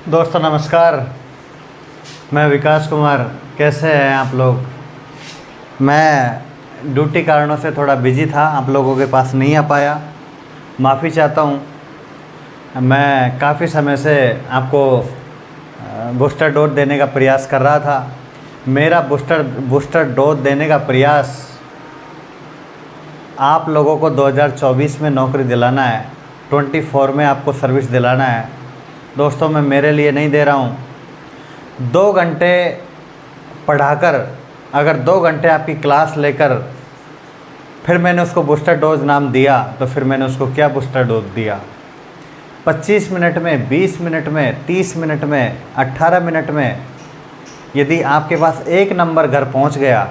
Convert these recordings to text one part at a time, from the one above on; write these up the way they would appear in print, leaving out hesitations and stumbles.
दोस्तों नमस्कार। मैं विकास कुमार। कैसे हैं आप लोग? मैं ड्यूटी कारणों से थोड़ा बिजी था, आप लोगों के पास नहीं आ पाया, माफ़ी चाहता हूँ। मैं काफ़ी समय से आपको बूस्टर डोज देने का प्रयास कर रहा था। मेरा बूस्टर डोज देने का प्रयास आप लोगों को 2024 में नौकरी दिलाना है, 24 में आपको सर्विस दिलाना है। दोस्तों मैं मेरे लिए नहीं दे रहा हूँ। 2 घंटे पढ़ाकर, अगर 2 घंटे आपकी क्लास लेकर फिर मैंने उसको बूस्टर डोज नाम दिया, तो फिर मैंने उसको क्या बूस्टर डोज दिया? 25 मिनट में, 20 मिनट में, 30 मिनट में, 18 मिनट में यदि आपके पास 1 नंबर घर पहुंच गया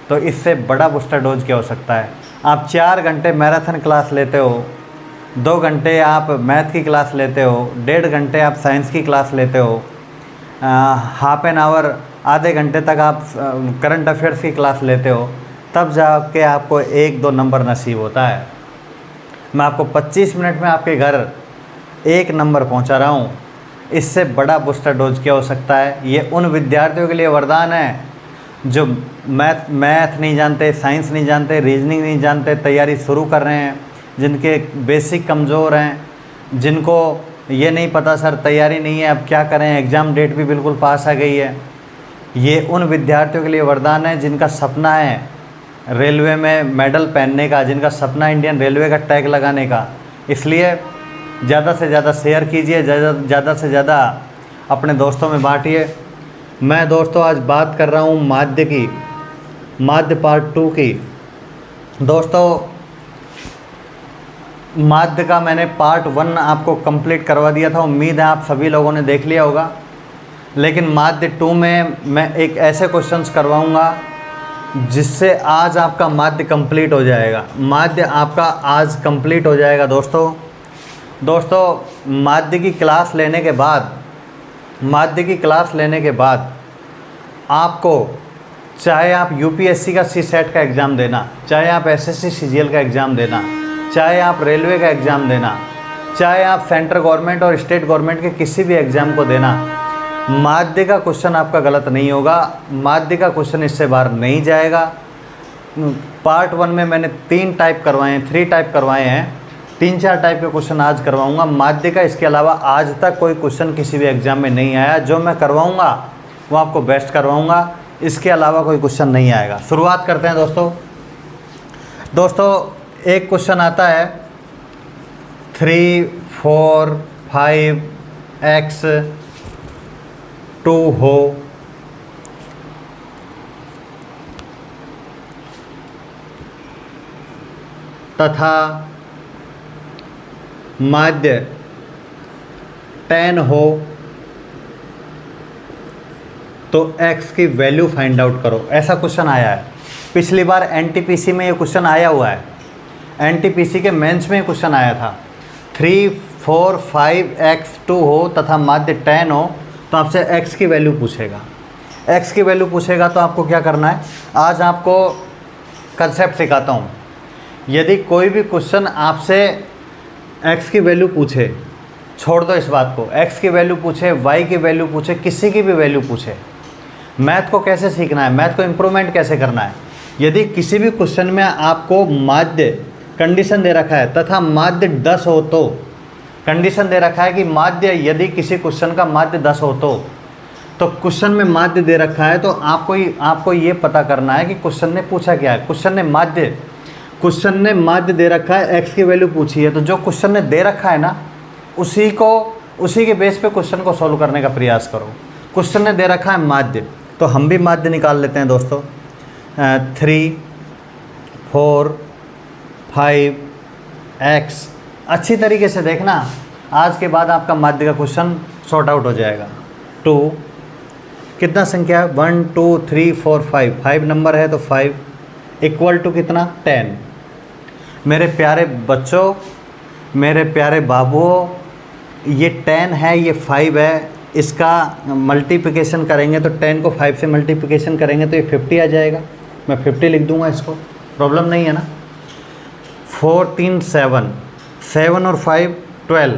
तो इससे बड़ा बूस्टर डोज क्या हो सकता है? आप 4 घंटे मैराथन क्लास लेते हो, 2 घंटे आप मैथ की क्लास लेते हो, 1.5 घंटे आप साइंस की क्लास लेते हो, हाफ एन आवर, आधे घंटे तक आप करंट अफेयर्स की क्लास लेते हो, तब जाके आपको 1-2 नंबर नसीब होता है। मैं आपको 25 मिनट में आपके घर 1 नंबर पहुंचा रहा हूं। इससे बड़ा बूस्टर डोज क्या हो सकता है? ये उन विद्यार्थियों के लिए वरदान है जो मैथ नहीं जानते, साइंस नहीं जानते, रीजनिंग नहीं जानते, तैयारी शुरू कर रहे हैं, जिनके बेसिक कमज़ोर हैं, जिनको ये नहीं पता सर तैयारी नहीं है अब क्या करें, एग्ज़ाम डेट भी बिल्कुल पास आ गई है। ये उन विद्यार्थियों के लिए वरदान है जिनका सपना है रेलवे में मेडल पहनने का, जिनका सपना इंडियन रेलवे का टैग लगाने का। इसलिए ज़्यादा से ज़्यादा शेयर कीजिए, ज़्यादा से ज़्यादा अपने दोस्तों में बांटिए। मैं दोस्तों आज बात कर रहा हूँ माध्य की, माध्य पार्ट 2 की। दोस्तों माध्य का मैंने पार्ट 1 आपको कंप्लीट करवा दिया था, उम्मीद है आप सभी लोगों ने देख लिया होगा। लेकिन माध्य 2 में मैं एक ऐसे क्वेश्चंस करवाऊँगा जिससे आज आपका माध्य कंप्लीट हो जाएगा। माध्य आपका आज कंप्लीट हो जाएगा दोस्तों माध्य की क्लास लेने के बाद, आपको चाहे आप यूपीएससी का सीसेट का एग्ज़ाम देना, चाहे आप एसएससी सीजीएल का एग्ज़ाम देना, चाहे आप रेलवे का एग्ज़ाम देना, चाहे आप सेंट्रल गवर्नमेंट और स्टेट गवर्नमेंट के किसी भी एग्ज़ाम को देना, माध्य का क्वेश्चन आपका गलत नहीं होगा। माध्य का क्वेश्चन इससे बाहर नहीं जाएगा। पार्ट 1 में मैंने 3 टाइप करवाए हैं, 3 टाइप करवाए हैं, 3-4 टाइप के क्वेश्चन आज करवाऊंगा माध्य का। इसके अलावा आज तक कोई क्वेश्चन किसी भी एग्ज़ाम में नहीं आया। जो मैं करवाऊंगा वो आपको बेस्ट करवाऊंगा, इसके अलावा कोई क्वेश्चन नहीं आएगा। शुरुआत करते हैं दोस्तों एक क्वेश्चन आता है 3, 4, 5 x 2 हो तथा माध्य 10 हो तो x की वैल्यू फाइंड आउट करो। ऐसा क्वेश्चन आया है। पिछली बार एनटीपीसी में ये क्वेश्चन आया हुआ है, एनटीपीसी के मेंस में क्वेश्चन आया था। 3, 4, 5 x 2 हो तथा माध्य 10 हो तो आपसे x की वैल्यू पूछेगा। x की वैल्यू पूछेगा तो आपको क्या करना है? आज आपको कंसेप्ट सिखाता हूँ। यदि कोई भी क्वेश्चन आपसे x की वैल्यू पूछे, छोड़ दो इस बात को, x की वैल्यू पूछे, y की वैल्यू पूछे, किसी की भी वैल्यू पूछे, मैथ को कैसे सीखना है, मैथ को इम्प्रूवमेंट कैसे करना है। यदि किसी भी क्वेश्चन में आपको माध्य कंडीशन दे रखा है तथा माध्य 10 हो तो, कंडीशन दे रखा है कि माध्य, यदि किसी क्वेश्चन का माध्य 10 हो तो क्वेश्चन में माध्य दे रखा है तो आपको ये पता करना है कि क्वेश्चन ने पूछा क्या है। क्वेश्चन ने माध्य दे रखा है, x की वैल्यू पूछी है, तो जो क्वेश्चन ने दे रखा है ना उसी के बेस पे क्वेश्चन को सॉल्व करने का प्रयास करो। क्वेश्चन ने दे रखा है माध्य, तो हम भी माध्य निकाल लेते हैं दोस्तों। 3, 4, 5 x। अच्छी तरीके से देखना, आज के बाद आपका माध्य का क्वेश्चन सॉर्ट आउट हो जाएगा। 2 कितना संख्या है? 1, 2, 3, 4, 5 नंबर है तो 5 इक्वल टू कितना? 10। मेरे प्यारे बच्चों, मेरे प्यारे बाबुओं, ये 10 है, ये 5 है, इसका मल्टीप्लिकेशन करेंगे तो 10 को 5 से मल्टीप्लिकेशन करेंगे तो ये 50 आ जाएगा। मैं 50 लिख दूंगा, इसको प्रॉब्लम नहीं है ना। 4, 3, 7 और 5 12,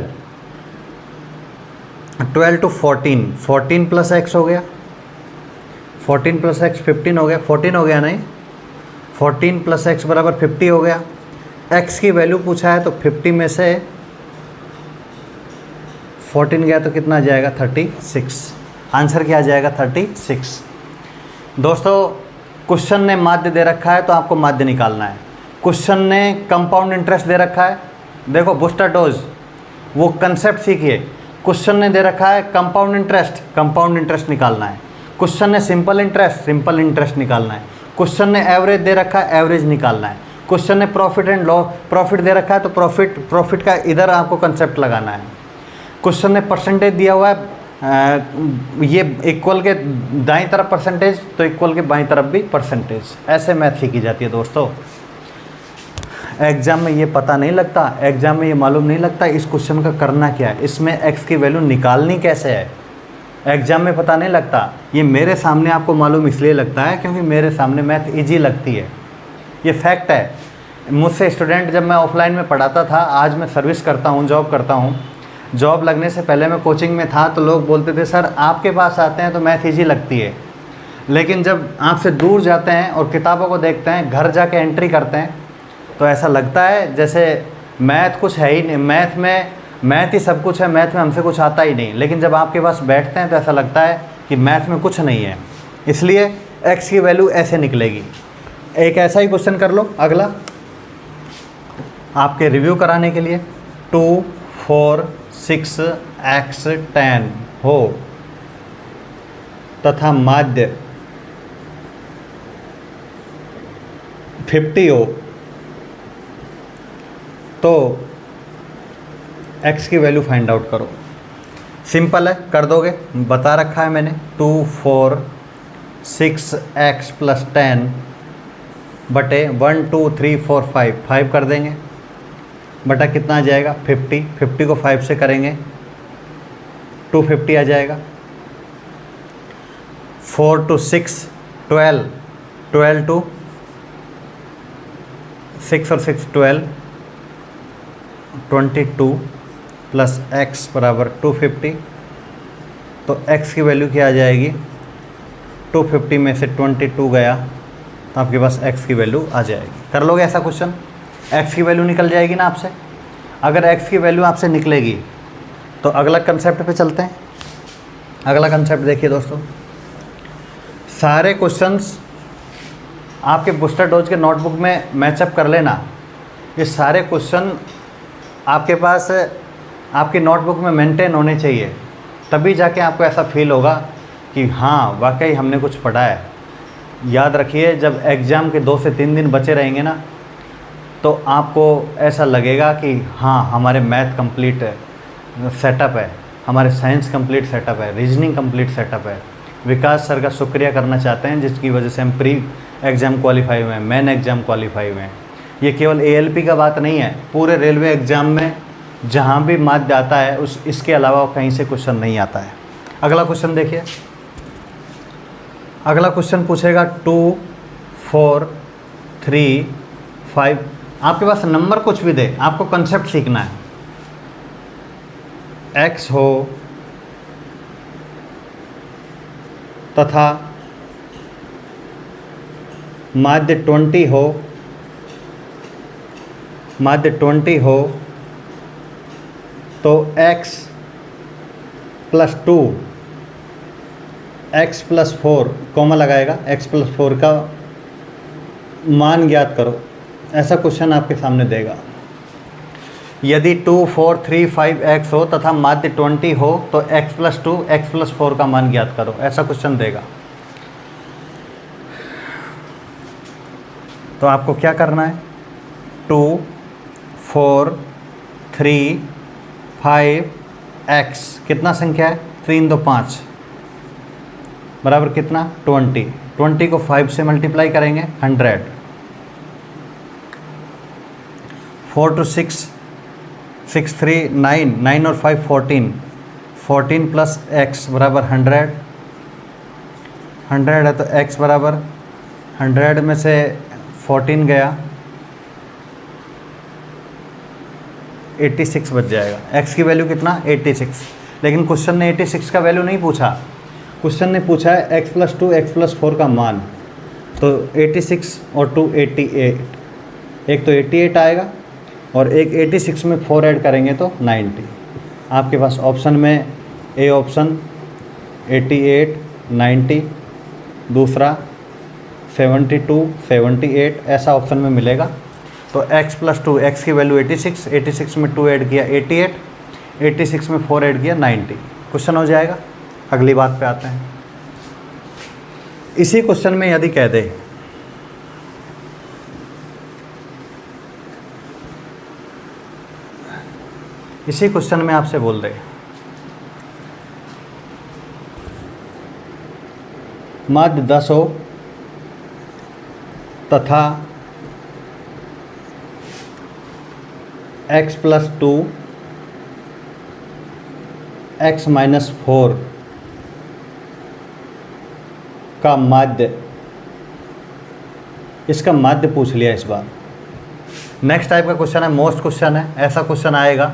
12 to 14, 14 प्लस एक्स हो गया, 14 प्लस एक्स 15 हो गया, 14 हो गया नहीं, 14 प्लस एक्स बराबर 50 हो गया। एक्स की वैल्यू पूछा है तो 50 में से 14 गया तो कितना आ जाएगा 36। आंसर क्या आ जाएगा 36। दोस्तों क्वेश्चन ने माध्य दे रखा है तो आपको माध्य निकालना है। क्वेश्चन ने कंपाउंड इंटरेस्ट दे रखा है, देखो बूस्टर डोज वो कंसेप्ट सीखिए। क्वेश्चन ने दे रखा है कंपाउंड इंटरेस्ट निकालना है। क्वेश्चन ने सिंपल इंटरेस्ट निकालना है। क्वेश्चन ने एवरेज दे रखा है, एवरेज निकालना है। क्वेश्चन ने प्रॉफिट एंड लॉस प्रॉफिट दे रखा है तो प्रॉफिट का इधर आपको कंसेप्ट लगाना है। क्वेश्चन ने परसेंटेज दिया हुआ है, ये इक्वल के दाईं तरफ परसेंटेज तो इक्वल के बाईं तरफ भी परसेंटेज, ऐसे मैथ सीखी जाती है दोस्तों। एग्जाम में ये पता नहीं लगता, एग्जाम में ये मालूम नहीं लगता इस क्वेश्चन का करना क्या है, इसमें एक्स की वैल्यू निकालनी कैसे है, एग्जाम में पता नहीं लगता। ये मेरे सामने आपको मालूम इसलिए लगता है क्योंकि मेरे सामने मैथ इजी लगती है, ये फैक्ट है। मुझसे स्टूडेंट जब मैं ऑफलाइन में पढ़ाता था, आज मैं सर्विस करता हूँ, जॉब करता हूँ। जॉब लगने से पहले मैं कोचिंग में था तो लोग बोलते थे सर आपके पास आते हैं तो मैथ ईजी लगती है, लेकिन जब आपसे दूर जाते हैं और किताबों को देखते हैं, घर जाके एंट्री करते हैं तो ऐसा लगता है जैसे मैथ कुछ है ही नहीं, मैथ ही सब कुछ है, मैथ में हमसे कुछ आता ही नहीं। लेकिन जब आपके पास बैठते हैं तो ऐसा लगता है कि मैथ में कुछ नहीं है। इसलिए एक्स की वैल्यू ऐसे निकलेगी। एक ऐसा ही क्वेश्चन कर लो अगला आपके रिव्यू कराने के लिए। 2 4 6 x 10 हो तथा माध्य 50 हो तो x की वैल्यू फाइंड आउट करो। सिंपल है, कर दोगे, बता रखा है मैंने। 2 4 6 x + 10 बटे 1 2 3 4 5 कर देंगे, बटा कितना आ जाएगा 50। 50 को 5 से करेंगे 250 आ जाएगा। 4 to 6 12, 12 to 6 और 6 12, 22 प्लस x बराबर 250। तो x की वैल्यू क्या आ जाएगी, 250 में से 22 गया तो आपके पास x की वैल्यू आ जाएगी। कर लोगे ऐसा क्वेश्चन, x की वैल्यू निकल जाएगी ना आपसे। अगर x की वैल्यू आपसे निकलेगी तो अगला कंसेप्ट पे चलते हैं। अगला कंसेप्ट देखिए दोस्तों, सारे क्वेश्चंस आपके बूस्टर डोज के नोटबुक में मैचअप कर लेना। ये सारे क्वेश्चन आपके पास आपकी नोटबुक में मेंटेन होने चाहिए, तभी जाके आपको ऐसा फील होगा कि हाँ वाकई हमने कुछ पढ़ा है। याद रखिए जब एग्ज़ाम के 2 से 3 दिन बचे रहेंगे ना तो आपको ऐसा लगेगा कि हाँ हमारे मैथ कंप्लीट सेटअप है, हमारे साइंस कंप्लीट सेटअप है, रीजनिंग कंप्लीट सेटअप है। विकास सर का शुक्रिया करना चाहते हैं जिसकी वजह से हम प्री एग्ज़ाम क्वालिफाई हुए हैं, मेन एग्ज़ाम क्वालिफाई हुए हैं। ये केवल ALP का बात नहीं है, पूरे रेलवे एग्ज़ाम में जहाँ भी माध्य आता है इसके अलावा कहीं से क्वेश्चन नहीं आता है। अगला क्वेश्चन देखिए, अगला क्वेश्चन पूछेगा 2 4 3 5। आपके पास नंबर कुछ भी दे, आपको कंसेप्ट सीखना है। x हो तथा माध्य 20 हो, माध्य 20 हो तो x + 2 x + 4 कॉमा लगाएगा, x + 4 का मान ज्ञात करो। ऐसा क्वेश्चन आपके सामने देगा। यदि 2 4 3 5 x हो तथा माध्य 20 हो तो x + 2 x + 4 का मान ज्ञात करो, ऐसा क्वेश्चन देगा। तो आपको क्या करना है, 2 4 3 5 x कितना संख्या है, 3 2 5 बराबर कितना 20। 20 को 5 से मल्टीप्लाई करेंगे 100। 4 to 6 6 3 9 9 और 5 14 14 प्लस x बराबर 100 है तो x बराबर 100 में से 14 गया 86 बच जाएगा। x की वैल्यू कितना 86। लेकिन क्वेश्चन ने 86 का वैल्यू नहीं पूछा, क्वेश्चन ने पूछा है x+2 x+4 का मान। तो 86 और 2 88, एक तो 88 आएगा और एक 86 में 4 ऐड करेंगे तो 90। आपके पास ऑप्शन में ए ऑप्शन 88 90, दूसरा 72 78 ऐसा ऑप्शन में मिलेगा। तो x+2, x की वैल्यू 86, 86 में 2 ऐड किया 88, 86 में 4 ऐड किया 90, क्वेश्चन हो जाएगा। अगली बात पे आते हैं। इसी क्वेश्चन में यदि कह दे इसी क्वेश्चन में आपसे बोल दे माध्य 10 हो तथा x+2 x-4 का माध्य, इसका माध्य पूछ लिया इस बार। नेक्स्ट टाइप का क्वेश्चन है, मोस्ट क्वेश्चन है, ऐसा क्वेश्चन आएगा,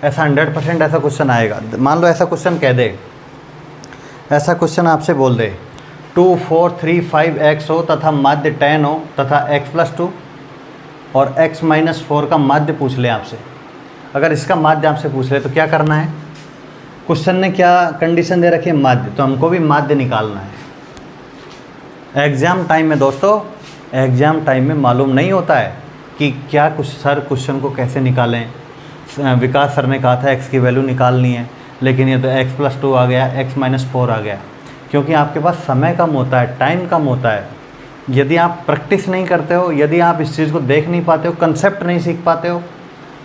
ऐसा 100% ऐसा क्वेश्चन आएगा। मान लो ऐसा क्वेश्चन कह दे, ऐसा क्वेश्चन आपसे बोल दे 2 4 3 5 x हो तथा माध्य 10 हो तथा x+2 और x-4 का माध्य पूछ ले आपसे। अगर इसका माध्य आपसे पूछ ले तो क्या करना है? क्वेश्चन ने क्या कंडीशन दे रखी है? माध्य, तो हमको भी माध्य निकालना है। एग्ज़ाम टाइम में दोस्तों, एग्ज़ाम टाइम में मालूम नहीं होता है कि क्या कुछ सर क्वेश्चन को कैसे निकालें। विकास सर ने कहा था x की वैल्यू निकालनी है, लेकिन ये तो x+2 आ गया, x-4 आ गया, क्योंकि आपके पास समय कम होता है, टाइम कम होता है। यदि आप प्रैक्टिस नहीं करते हो, यदि आप इस चीज़ को देख नहीं पाते हो, कंसेप्ट नहीं सीख पाते हो,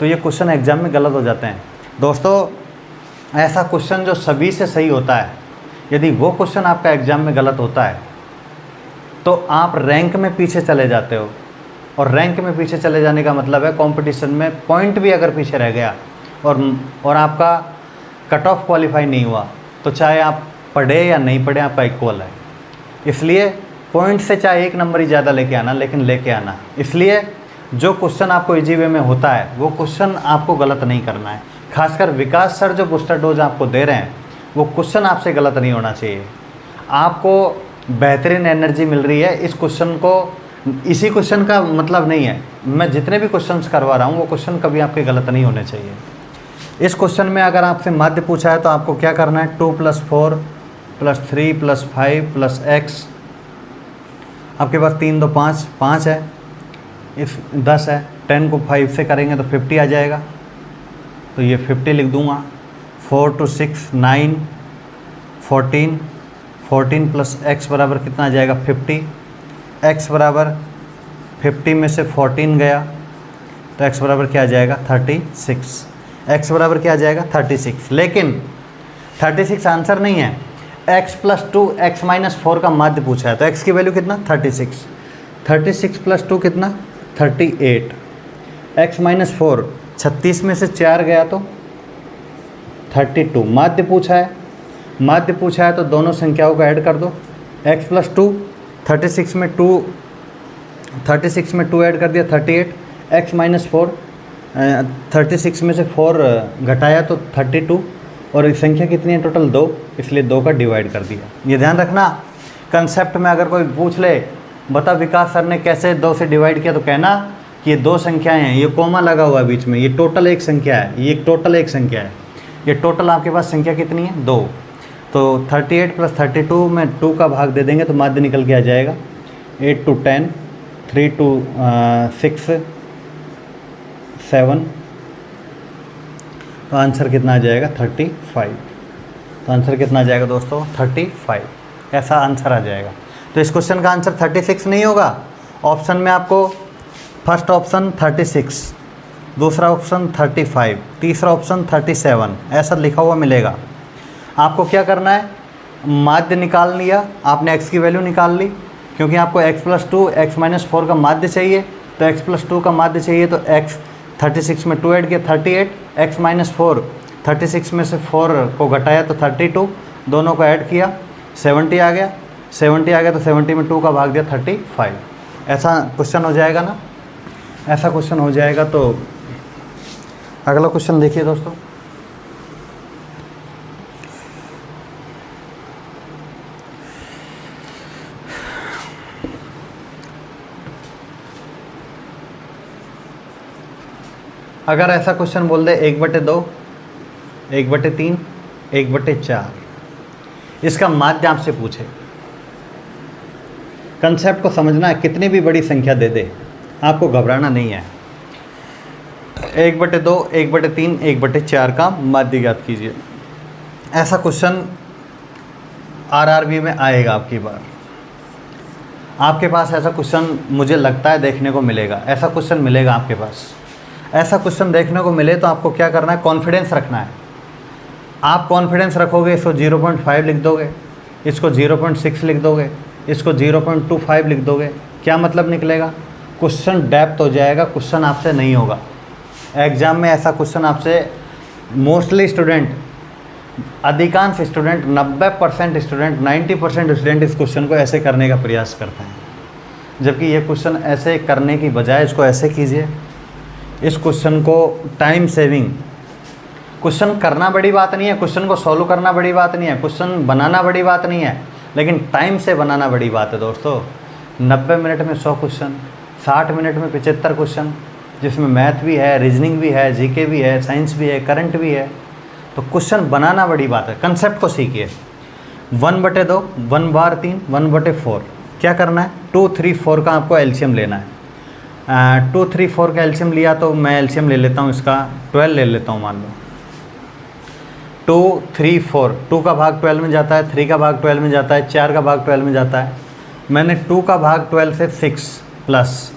तो ये क्वेश्चन एग्ज़ाम में गलत हो जाते हैं। दोस्तों, ऐसा क्वेश्चन जो सभी से सही होता है, यदि वो क्वेश्चन आपका एग्ज़ाम में गलत होता है तो आप रैंक में पीछे चले जाते हो। और रैंक में पीछे चले जाने का मतलब है कंपटीशन में पॉइंट भी अगर पीछे रह गया और आपका कट ऑफ क्वालिफाई नहीं हुआ, तो चाहे आप पढ़े या नहीं पढ़े, आपका इक्वल है। इसलिए पॉइंट से चाहे 1 नंबर ही ज़्यादा लेके आना, लेकिन लेके आना। इसलिए जो क्वेश्चन आपको इजी वे में होता है वो क्वेश्चन आपको गलत नहीं करना है। खासकर विकास सर जो बूस्टर डोज आपको दे रहे हैं, वो क्वेश्चन आपसे गलत नहीं होना चाहिए। आपको बेहतरीन एनर्जी मिल रही है इस क्वेश्चन को, इसी क्वेश्चन का मतलब नहीं है, मैं जितने भी क्वेश्चंस करवा रहा हूँ वो क्वेश्चन कभी आपके गलत नहीं होने चाहिए। इस क्वेश्चन में अगर आपसे माध्य पूछा है तो आपको क्या करना है? 2 + 4 + 3 + 5 + x, आपके पास 3 2 5 5 है, इस 10 है, 10 को 5 से करेंगे तो 50 आ जाएगा, तो ये 50 लिख दूंगा। 4 2 6 9 14 14 + x बराबर कितना आ जाएगा? 50। x बराबर 50 में से 14 गया तो x बराबर क्या आ जाएगा? 36। x बराबर क्या आ जाएगा? 36। लेकिन 36 आंसर नहीं है, x+2 x-4 का माध्य पूछा है, तो x की वैल्यू कितना? 36। 36 + 2 कितना? 38। x-4 36 में से 4 गया तो 32। माध्य पूछा है, माध्य पूछा है तो दोनों संख्याओं को ऐड कर दो। x+2 36 में 2 ऐड कर दिया 38, x-4 36 में से 4 घटाया तो 32, और संख्या कितनी है टोटल? 2, इसलिए 2 का डिवाइड कर दिया। ये ध्यान रखना, कंसेप्ट में अगर कोई पूछ ले बता विकास सर ने कैसे 2 से डिवाइड किया, तो कहना कि ये 2 संख्याएं हैं, ये कोमा लगा हुआ है बीच में, ये टोटल एक संख्या है, ये टोटल एक संख्या है, ये टोटल आपके पास संख्या कितनी है? 2। तो 38 + 32 में 2 का भाग दे देंगे तो माध्य निकल के आ जाएगा। 8 2 10, 3 2 6 7, तो आंसर कितना आ जाएगा? 35। तो आंसर कितना आ जाएगा दोस्तों? 35, ऐसा आंसर आ जाएगा। तो इस क्वेश्चन का आंसर 36 नहीं होगा। ऑप्शन में आपको फर्स्ट ऑप्शन 36, दूसरा ऑप्शन 35, तीसरा ऑप्शन 37 ऐसा लिखा हुआ मिलेगा। आपको क्या करना है? माध्य निकाल लिया आपने, x की वैल्यू निकाल ली, क्योंकि आपको x+2 x-4 का माध्य चाहिए, तो x+2 का माध्य चाहिए तो x 36 में 2 ऐड किया 38, x-4 36 में से 4 को घटाया तो 32, दोनों को ऐड किया 70 आ गया, 70 आ गया तो 70 में 2 का भाग दिया 35। ऐसा क्वेश्चन हो जाएगा ना, ऐसा क्वेश्चन हो जाएगा। तो अगला क्वेश्चन देखिए दोस्तों, अगर ऐसा क्वेश्चन बोल दे 1/2, 1/3, 1/4, इसका माध्य आपसे पूछे, कंसेप्ट को समझना है। कितनी भी बड़ी संख्या दे दे, आपको घबराना नहीं है। 1/2, 1/3, 1/4 का माध्य ज्ञात कीजिए। ऐसा क्वेश्चन आरआरबी में आएगा आपकी बार। आपके पास ऐसा क्वेश्चन मुझे लगता है देखने को मिलेगा, ऐसा क्वेश्चन मिलेगा आपके पास। ऐसा क्वेश्चन देखने को मिले तो आपको क्या करना है, कॉन्फिडेंस रखना है। आप कॉन्फिडेंस रखोगे, इसको 0.5 लिख दोगे, इसको 0.6 लिख दोगे, इसको 0.25 लिख दोगे, क्या मतलब निकलेगा, क्वेश्चन डेप्थ हो जाएगा, क्वेश्चन आपसे नहीं होगा। एग्ज़ाम में ऐसा क्वेश्चन आपसे मोस्टली स्टूडेंट, अधिकांश स्टूडेंट, 90% स्टूडेंट, 90% स्टूडेंट इस क्वेश्चन को ऐसे करने का प्रयास करते हैं। जबकि ये क्वेश्चन ऐसे करने की बजाय इसको ऐसे कीजिए। इस क्वेश्चन को टाइम सेविंग, क्वेश्चन करना बड़ी बात नहीं है, क्वेश्चन को सॉल्व करना बड़ी बात नहीं है, क्वेश्चन बनाना बड़ी बात नहीं है, लेकिन टाइम से बनाना बड़ी बात है दोस्तों। 90 मिनट में 100 क्वेश्चन, 60 मिनट में 75 क्वेश्चन, जिसमें मैथ भी है, रीजनिंग भी है, जीके भी है, साइंस भी है, करंट भी है। तो क्वेश्चन बनाना बड़ी बात है। कंसेप्ट को सीखिए। 1/2, 1/3, 1/4 क्या करना है, 2, 3, 4 का आपको एलसीएम लेना है। 2, 3, 4 का एलसीएम लिया तो मैं एलसीएम ले लेता हूँ, इसका 12 ले लेता हूँ। मान लो 2, 3, 4, 2 का भाग 12 में जाता है, 3 का भाग 12 में जाता है, 4 का भाग 12 में जाता है। मैंने 2 का भाग 12 से 6 प्लस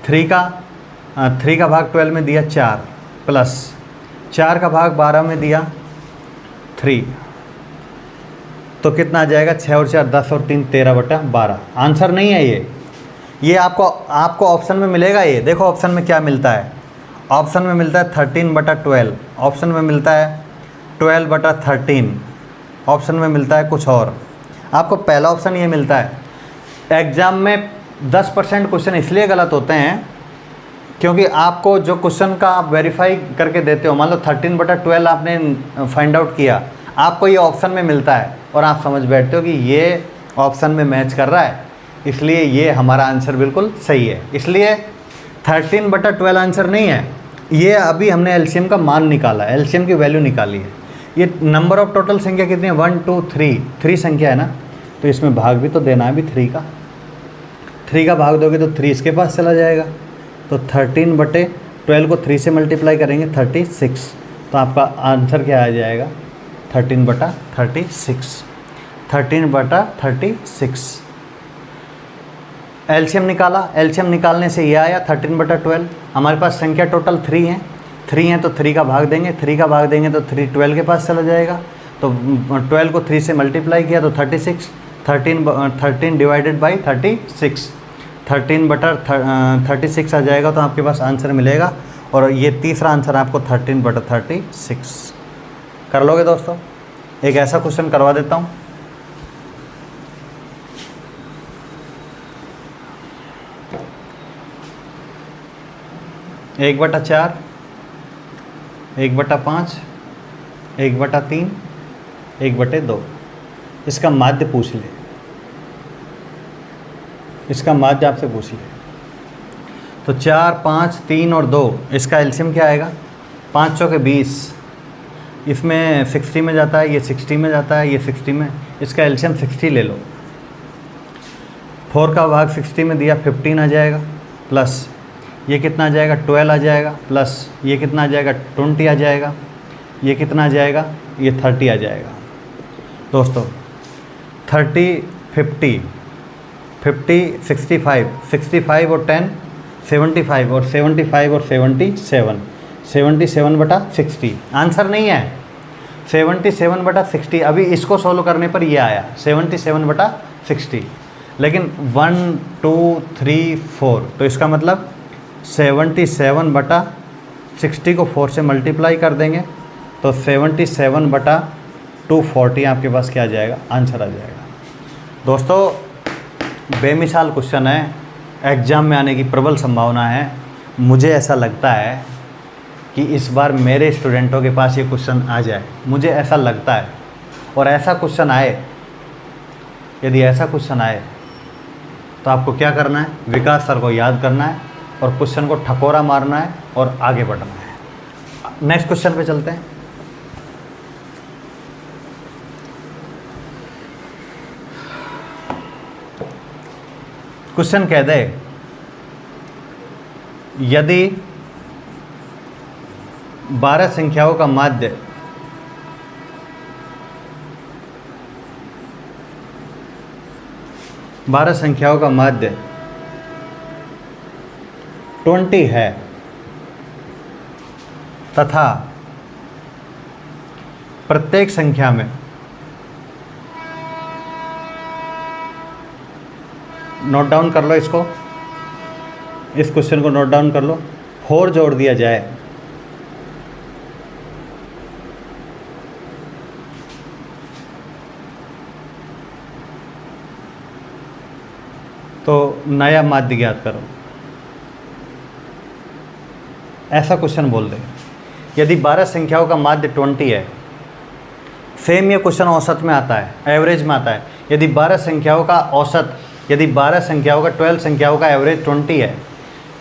3 का भाग 12 में दिया 4 प्लस 4 का भाग 12 में दिया 3, तो कितना आ जाएगा, 6 और 4 10 और 3 13/12। आंसर नहीं है ये आपको ऑप्शन में मिलेगा। ये देखो ऑप्शन में क्या मिलता है, ऑप्शन में मिलता है 13/12, ऑप्शन में मिलता है 12/13, ऑप्शन में मिलता है कुछ और। आपको पहला ऑप्शन ये मिलता है। एग्ज़ाम में 10% क्वेश्चन इसलिए गलत होते हैं क्योंकि आपको जो क्वेश्चन का आप वेरीफाई करके देते हो, मान लो 13/12 आपने फाइंड आउट किया, आपको ये ऑप्शन में मिलता है और आप समझ बैठते हो कि ये ऑप्शन में मैच कर रहा है, इसलिए ये हमारा आंसर बिल्कुल सही है। इसलिए 13/12 आंसर नहीं है, ये अभी हमने एलसीएम का मान निकाला, एलसीएम की वैल्यू निकाली है। ये नंबर ऑफ टोटल संख्या कितनी है, 1, 2, 3 संख्या है ना, तो इसमें भाग भी तो देना है अभी 3 का भाग दोगे तो 3 इसके पास चला जाएगा। तो 13/12 को 3 से मल्टीप्लाई करेंगे 36, तो आपका आंसर क्या आ जाएगा, 13/36। 13/36 एलसीएम निकाला, एलसीएम निकालने से ये आया 13/12। हमारे पास संख्या टोटल 3 हैं तो 3 का भाग देंगे, 3 का भाग देंगे तो 3 12 के पास चला जाएगा। तो 12 को 3 से मल्टीप्लाई किया तो 36, 13 डिवाइडेड बाई 36, 13/36 आ जाएगा। तो आपके पास आंसर मिलेगा और ये तीसरा आंसर आपको 13/36। कर लोगे दोस्तों। एक ऐसा क्वेश्चन करवा देता हूँ, एक बटा 4, 1/5, 1/3, 1/2, इसका माध्य पूछ ले, इसका माध्य आपसे पूछ ले। तो 4, 5, 3 और 2, इसका एलसीएम क्या आएगा, 5 चौके 20, इसमें 60 में जाता है, ये 60 में जाता है, ये 60 में, इसका एलसीएम 60 ले लो। 4 का भाग 60 में दिया 15 आ जाएगा, प्लस ये कितना आ जाएगा 12 आ जाएगा, प्लस ये कितना आ जाएगा 20 आ जाएगा, ये कितना आ जाएगा, ये 30 आ जाएगा। दोस्तों 30, 50, 65, 65 और 10 75 और 75 और 77, 77/60 आंसर नहीं है, 77/60। अभी इसको सॉल्व करने पर ये आया 77/60, लेकिन 1, 2, 3, 4, तो इसका मतलब 77/60 को 4 से मल्टीप्लाई कर देंगे तो 77/240 आपके पास क्या आ जाएगा, आंसर आ जाएगा। दोस्तों बेमिसाल क्वेश्चन है, एग्ज़ाम में आने की प्रबल संभावना है। मुझे ऐसा लगता है कि इस बार मेरे स्टूडेंटों के पास ये क्वेश्चन आ जाए, मुझे ऐसा लगता है। और ऐसा क्वेश्चन आए, यदि ऐसा क्वेश्चन आए तो आपको क्या करना है, विकास सर को याद करना है और क्वेश्चन को ठकोरा मारना है और आगे बढ़ना है। नेक्स्ट क्वेश्चन पे चलते हैं। क्वेश्चन कह दे यदि 12 संख्याओं का माध्य 12 संख्याओं का माध्य 20 है तथा प्रत्येक संख्या में नोट डाउन कर लो इसको, इस क्वेश्चन को नोट डाउन कर लो, 4 जोड़ दिया जाए तो नया माध्य ज्ञात करो। ऐसा क्वेश्चन बोल दे यदि 12 संख्याओं का माध्य 20 है। सेम ये क्वेश्चन औसत में आता है, एवरेज में आता है। यदि 12 संख्याओं का औसत, यदि 12 संख्याओं का 12 संख्याओं का एवरेज 20 है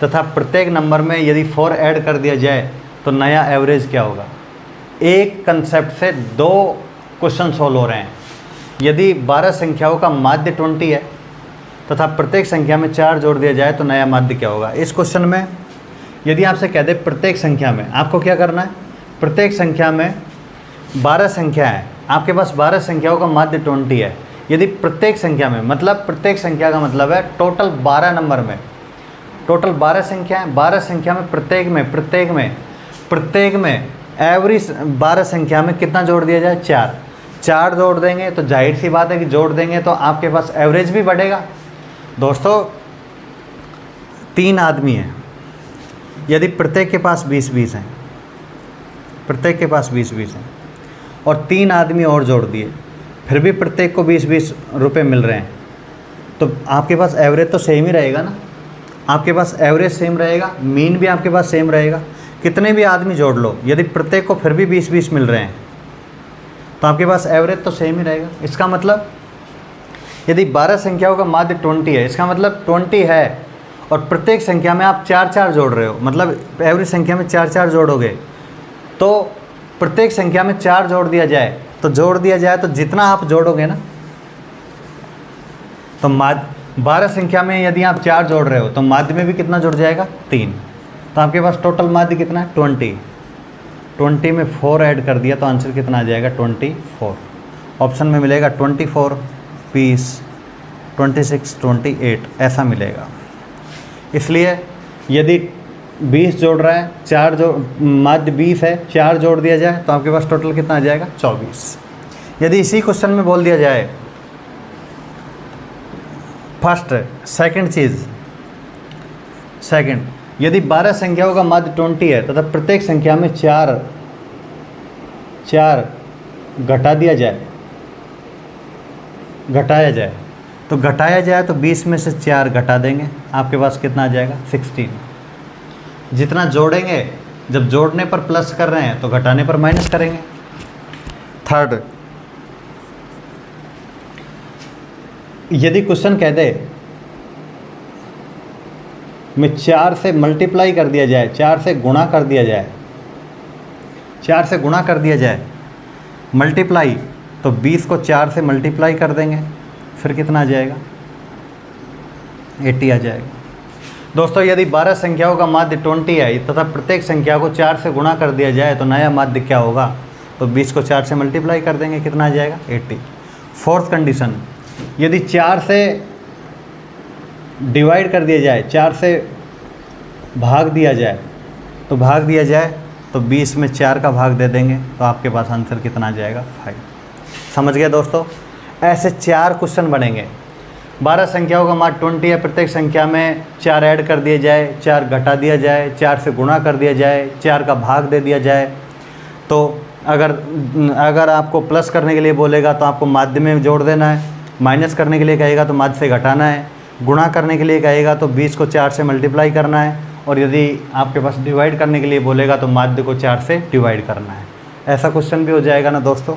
तथा प्रत्येक नंबर में यदि 4 ऐड कर दिया जाए तो नया एवरेज क्या होगा। एक कंसेप्ट से 2 क्वेश्चन सोल्व हो रहे हैं। यदि 12 संख्याओं का माध्य 20 है तथा प्रत्येक संख्या में 4 जोड़ दिया जाए तो नया माध्य क्या होगा। इस क्वेश्चन में यदि आपसे कह दे प्रत्येक संख्या में, आपको क्या करना है, प्रत्येक संख्या में 12 संख्या है, आपके पास 12 संख्याओं का माध्य 20 है। यदि प्रत्येक संख्या में, मतलब प्रत्येक संख्या का मतलब है टोटल 12 नंबर में, टोटल 12 संख्या है, 12 संख्या में प्रत्येक में एवरेज 12 संख्या में कितना जोड़ दिया जाए, 4 जोड़ देंगे तो जाहिर सी बात है कि जोड़ देंगे तो आपके पास एवरेज भी बढ़ेगा। दोस्तों 3 आदमी हैं, यदि प्रत्येक के पास 20-20 हैं, प्रत्येक के पास 20-20 हैं और 3 आदमी और जोड़ दिए, फिर भी प्रत्येक को 20-20 रुपये मिल रहे हैं, तो आपके पास एवरेज तो सेम ही रहेगा ना। आपके पास एवरेज सेम रहेगा, मीन भी आपके पास सेम रहेगा। कितने भी आदमी जोड़ लो, यदि प्रत्येक को फिर भी 20-20 मिल रहे हैं तो आपके पास एवरेज तो सेम ही रहेगा। इसका मतलब यदि 12 संख्याओं का माध्य 20 है, इसका मतलब 20 है और प्रत्येक संख्या में आप 4-4 जोड़ रहे हो, मतलब एवरेज संख्या में 4-4 जोड़ोगे तो प्रत्येक संख्या में 4 जोड़ दिया जाए तो जितना आप जोड़ोगे ना, तो 12 संख्या में यदि आप 4 जोड़ रहे हो तो माध्य में भी कितना जुड़ जाएगा, 3। तो आपके पास टोटल माध्य कितना है, 20 में 4 ऐड कर दिया तो आंसर कितना आ जाएगा, 24। ऑप्शन में मिलेगा 24, 20, 26, 28 ऐसा मिलेगा। इसलिए यदि 20 जोड़ रहा है, 4 जो माध्य 20 है, 4 जोड़ दिया जाए तो आपके पास टोटल कितना आ जाएगा, 24। यदि इसी क्वेश्चन में बोल दिया जाए सेकंड, यदि 12 संख्याओं का माध्य 20 है तथा प्रत्येक संख्या में 4 घटाया जाए तो 20 में से 4 घटा देंगे, आपके पास कितना आ जाएगा, 16। जितना जोड़ेंगे, जब जोड़ने पर प्लस कर रहे हैं तो घटाने पर माइनस करेंगे। थर्ड, यदि क्वेश्चन कह दे में 4 से मल्टीप्लाई कर दिया जाए, 4 से गुणा कर दिया जाए मल्टीप्लाई, तो 20 को 4 से मल्टीप्लाई कर देंगे, फिर कितना आ जाएगा, 80 आ जाएगा। दोस्तों यदि 12 संख्याओं का माध्य 20 है तथा प्रत्येक संख्या को 4 से गुणा कर दिया जाए तो नया माध्य क्या होगा, तो 20 को 4 से मल्टीप्लाई कर देंगे, कितना आ जाएगा, 80। फोर्थ कंडीशन, यदि 4 से डिवाइड कर दिया जाए, 4 से भाग दिया जाए तो 20 में 4 का भाग दे देंगे तो आपके पास आंसर कितना आ जाएगा, 5। समझ गए दोस्तों। ऐसे 4 क्वेश्चन बनेंगे। 12 संख्याओं का माध्य 20 है, प्रत्येक संख्या में 4 ऐड कर दिया जाए, 4 घटा दिया जाए, 4 से गुणा कर दिया जाए, 4 का भाग दे दिया जाए। तो अगर आपको प्लस करने के लिए बोलेगा तो आपको माध्य में जोड़ देना है, माइनस करने के लिए कहेगा तो माध्य से घटाना है, गुणा करने के लिए कहेगा तो 20 को 4 से मल्टीप्लाई करना है, और यदि आपके पास डिवाइड करने के लिए बोलेगा तो माध्य को 4 से डिवाइड करना है। ऐसा क्वेश्चन भी हो जाएगा ना दोस्तों।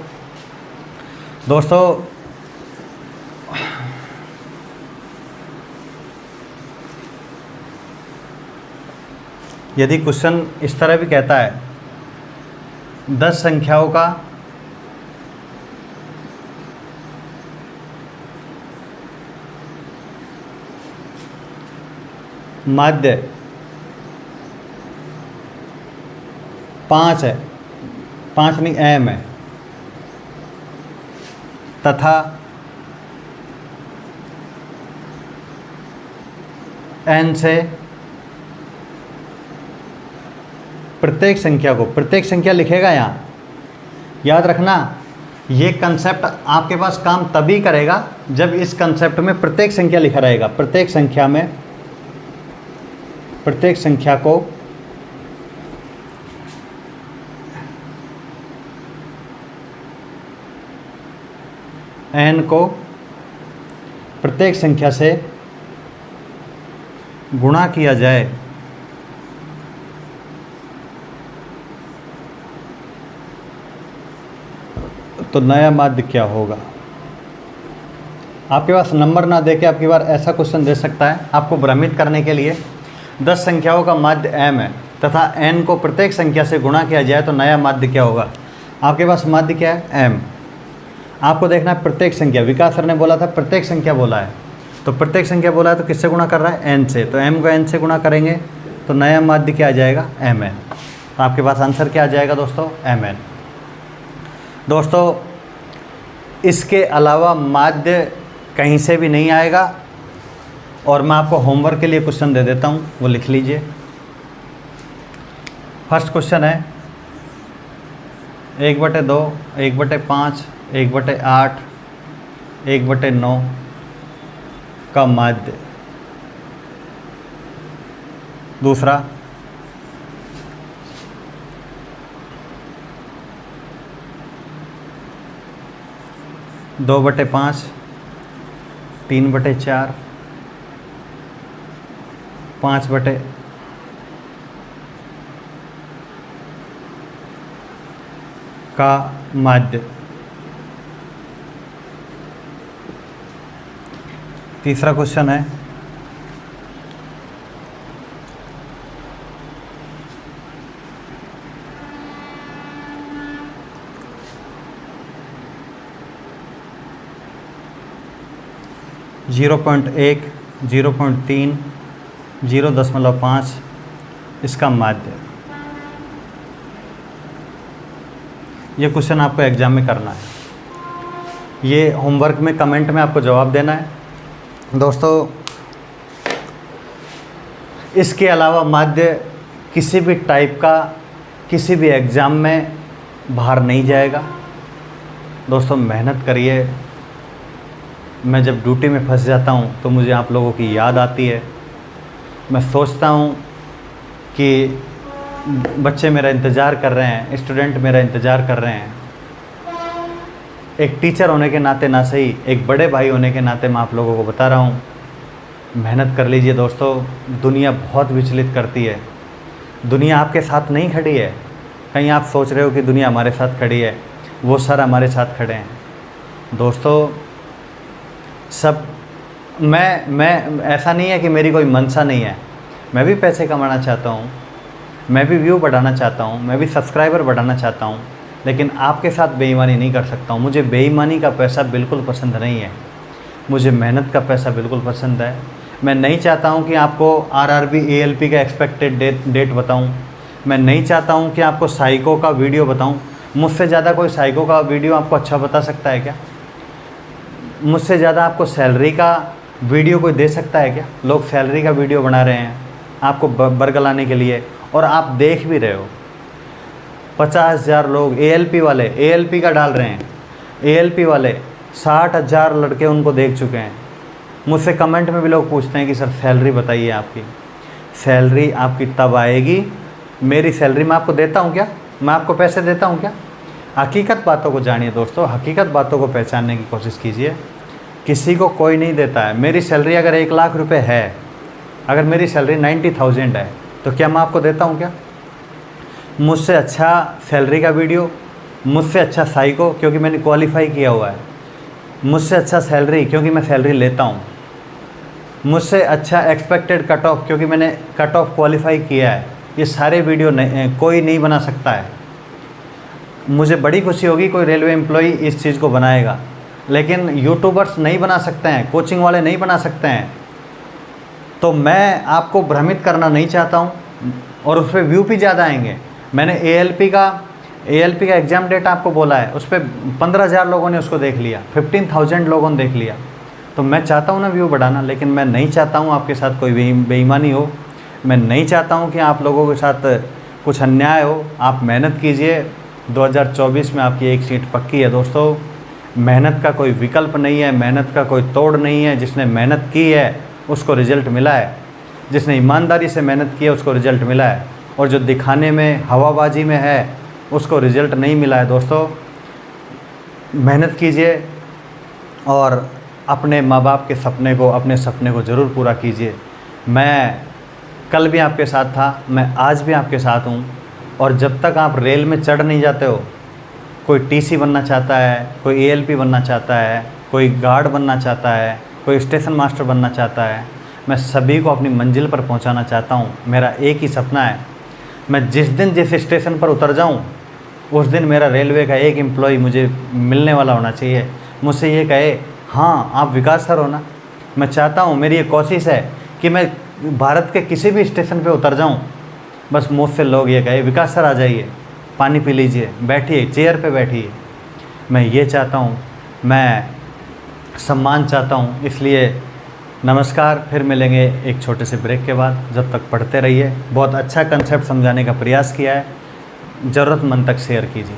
यदि क्वेश्चन इस तरह भी कहता है 10 संख्याओं का माध्य 5 है, 5 नहीं m है, तथा n से प्रत्येक संख्या को, प्रत्येक संख्या लिखेगा यहाँ, याद रखना ये कंसेप्ट आपके पास काम तभी करेगा जब इस कंसेप्ट में प्रत्येक संख्या लिखा रहेगा। प्रत्येक संख्या में, प्रत्येक संख्या को n को प्रत्येक संख्या से गुणा किया जाए तो नया माध्य क्या होगा। आपके पास नंबर ना देके आपकी बार ऐसा क्वेश्चन दे सकता है आपको भ्रमित करने के लिए। 10 संख्याओं का माध्य m है तथा n को प्रत्येक संख्या से गुणा किया जाए तो नया माध्य क्या होगा। आपके पास माध्य क्या है, m। आपको देखना है प्रत्येक संख्या, विकास सर ने बोला था प्रत्येक संख्या बोला है, तो प्रत्येक संख्या बोला है तो किससे गुणा कर रहा है, n से, तो m को n से गुणा करेंगे तो नया माध्य क्या आ जाएगा, mn। तो आपके पास आंसर क्या आ जाएगा दोस्तों, mn। दोस्तों इसके अलावा माध्य कहीं से भी नहीं आएगा और मैं आपको होमवर्क के लिए क्वेश्चन दे देता हूँ, वो लिख लीजिए। फर्स्ट क्वेश्चन है 1/2, 1/5, 1/8, 1/9 का माध्य। दूसरा 2/5, 3/4, 5/, का माध्य। तीसरा क्वेश्चन है 0.1, 0.3, 0.5 इसका माध्य। ये क्वेश्चन आपको एग्जाम में करना है, ये होमवर्क में कमेंट में आपको जवाब देना है। दोस्तों इसके अलावा माध्य किसी भी टाइप का किसी भी एग्ज़ाम में बाहर नहीं जाएगा। दोस्तों मेहनत करिए। मैं जब ड्यूटी में फंस जाता हूँ तो मुझे आप लोगों की याद आती है। मैं सोचता हूँ कि बच्चे मेरा इंतज़ार कर रहे हैं, स्टूडेंट मेरा इंतज़ार कर रहे हैं। एक टीचर होने के नाते ना सही, एक बड़े भाई होने के नाते मैं आप लोगों को बता रहा हूँ, मेहनत कर लीजिए दोस्तों। दुनिया बहुत विचलित करती है, दुनिया आपके साथ नहीं खड़ी है। कहीं आप सोच रहे हो कि दुनिया हमारे साथ खड़ी है, वो सर हमारे साथ खड़े हैं। दोस्तों सब मैं ऐसा नहीं है कि मेरी कोई मंशा नहीं है, मैं भी पैसे कमाना चाहता हूँ, मैं भी व्यू बढ़ाना चाहता हूँ, मैं भी सब्सक्राइबर बढ़ाना चाहता हूँ, लेकिन आपके साथ बेईमानी नहीं कर सकता हूँ। मुझे बेईमानी का पैसा बिल्कुल पसंद नहीं है, मुझे मेहनत का पैसा बिल्कुल पसंद है। मैं नहीं चाहता हूँ कि आपको RRB ALP का एक्सपेक्टेड डेट बताऊँ, मैं नहीं चाहता हूँ कि आपको साइको का वीडियो बताऊँ। मुझसे ज़्यादा कोई साइको का वीडियो आपको अच्छा बता सकता है क्या? मुझसे ज़्यादा आपको सैलरी का वीडियो कोई दे सकता है क्या? लोग सैलरी का वीडियो बना रहे हैं आपको बरगलाने के लिए, और आप देख भी रहे हो 50,000 लोग ALP वाले ALP का डाल रहे हैं। ALP वाले 60,000 लड़के उनको देख चुके हैं। मुझसे कमेंट में भी लोग पूछते हैं कि सर सैलरी बताइए आपकी। सैलरी आपकी तब आएगी, मेरी सैलरी मैं आपको देता हूँ क्या? मैं आपको पैसे देता हूँ क्या? हकीकत बातों को जानिए दोस्तों, हकीकत बातों को पहचानने की कोशिश कीजिए। किसी को कोई नहीं देता है। मेरी सैलरी अगर 1 लाख रुपए है, अगर मेरी सैलरी 90,000 है, तो क्या मैं आपको देता हूँ क्या? मुझसे अच्छा सैलरी का वीडियो, मुझसे अच्छा साइको क्योंकि मैंने क्वालिफाई किया हुआ है, मुझसे अच्छा सैलरी क्योंकि मैं सैलरी लेता हूँ, मुझसे अच्छा एक्सपेक्टेड कट ऑफ क्योंकि मैंने कट ऑफ क्वालिफाई किया है। ये सारे वीडियो कोई नहीं बना सकता है। मुझे बड़ी खुशी होगी कोई रेलवे एम्प्लॉई इस चीज़ को बनाएगा, लेकिन यूट्यूबर्स नहीं बना सकते हैं, कोचिंग वाले नहीं बना सकते हैं। तो मैं आपको भ्रमित करना नहीं चाहता हूँ, और उस पर व्यू भी ज़्यादा आएंगे। मैंने ALP का एग्ज़ाम डेट आपको बोला है, उस पर 15,000 लोगों ने उसको देख लिया, 15,000 लोगों ने देख लिया। तो मैं चाहता हूँ ना व्यू बढ़ाना, लेकिन मैं नहीं चाहता हूँ आपके साथ कोई बेईमानी हो, मैं नहीं चाहता हूँ कि आप लोगों के साथ कुछ अन्याय हो। आप मेहनत कीजिए, 2024 में आपकी एक सीट पक्की है दोस्तों। मेहनत का कोई विकल्प नहीं है, मेहनत का कोई तोड़ नहीं है। जिसने मेहनत की है उसको रिज़ल्ट मिला है, जिसने ईमानदारी से मेहनत की है उसको रिज़ल्ट मिला है, और जो दिखाने में हवाबाजी में है उसको रिज़ल्ट नहीं मिला है। दोस्तों मेहनत कीजिए और अपने माँ बाप के सपने को, अपने सपने को ज़रूर पूरा कीजिए। मैं कल भी आपके साथ था, मैं आज भी आपके साथ हूँ। और जब तक आप रेल में चढ़ नहीं जाते हो, कोई TC बनना चाहता है, कोई ALP बनना चाहता है, कोई गार्ड बनना चाहता है, कोई स्टेशन मास्टर बनना चाहता है, मैं सभी को अपनी मंजिल पर पहुंचाना चाहता हूं। मेरा एक ही सपना है, मैं जिस दिन जिस स्टेशन पर उतर जाऊं उस दिन मेरा रेलवे का एक एम्प्लॉय मुझे मिलने वाला होना चाहिए, मुझसे ये कहे हाँ आप विकास सर हो ना। मैं चाहता हूं, मेरी ये कोशिश है कि मैं भारत के किसी भी स्टेशन पर उतर जाऊँ, बस मुझसे लोग ये कहे विकास सर आ जाइए, पानी पी लीजिए, बैठिए, चेयर पे बैठिए। मैं ये चाहता हूँ, मैं सम्मान चाहता हूँ। इसलिए नमस्कार, फिर मिलेंगे एक छोटे से ब्रेक के बाद। जब तक पढ़ते रहिए। बहुत अच्छा कंसेप्ट समझाने का प्रयास किया है, ज़रूरतमंद तक शेयर कीजिए।